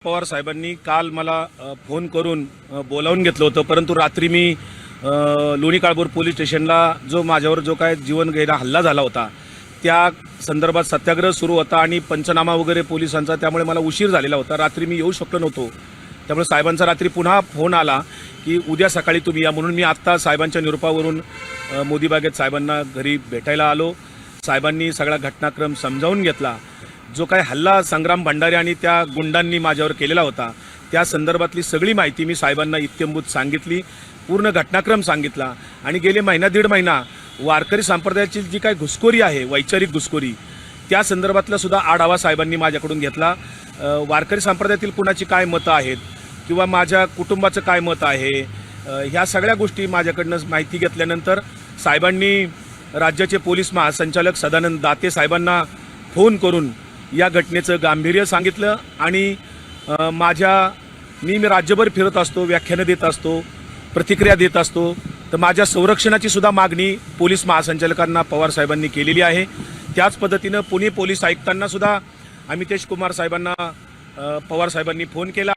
पवार साहेबांनी काल मला फोन करून बोलावून घेतलं होतं, परंतु रात्री मी लोणी काळभोर पोलीस स्टेशनला जो माझ्यावर जो काय जीवन घेणा हल्ला झाला होता त्या संदर्भात सत्याग्रह सुरू होता आणि पंचनामा वगैरे पोलिसांचा, त्यामुळे मला उशीर झालेला होता. रात्री मी येऊ शकलो नव्हतो. त्यामुळे साहेबांचा रात्री पुन्हा फोन आला की उद्या सकाळी तुम्ही या, म्हणून मी आत्ता साहेबांच्या निरोपावरून मोदीबागेत साहेबांना घरी भेटायला आलो. साहेबांनी सगळा घटनाक्रम समजावून घेतला. जो काय हल्ला संग्राम भंडारे आणि त्या गुंडांनी माझ्यावर केलेला होता त्या संदर्भातली सगळी माहिती मी साहेबांना इत्यंभूत सांगितली, पूर्ण घटनाक्रम सांगितला. आणि गेले महिना दीड महिना वारकरी संप्रदायाची जी काय घुसखोरी आहे, वैचारिक घुसखोरी, त्या संदर्भातला सुद्धा आढावा साहेबांनी माझ्याकडून घेतला. वारकरी संप्रदायातील कुणाची काय मतं आहेत किंवा माझ्या कुटुंबाचं काय मत आहे, ह्या सगळ्या गोष्टी माझ्याकडनं माहिती घेतल्यानंतर साहेबांनी राज्याचे पोलीस महासंचालक सदानंद दाते साहेबांना फोन करून या घटनेचं गांभीर्य सांगितलं. आणि मी राज्यभर फिरत असतो, व्याख्यानं देत असतो, प्रतिक्रिया देत असतो, तर माझ्या संरक्षणाची सुद्धा मागणी पोलीस महासंचालकांना पवार साहेबांनी केलेली आहे. त्याच पद्धतीनं पुणे पोलीस आयुक्तांना सुद्धा अमितेश कुमार साहेबांना पवार साहेबांनी फोन केला.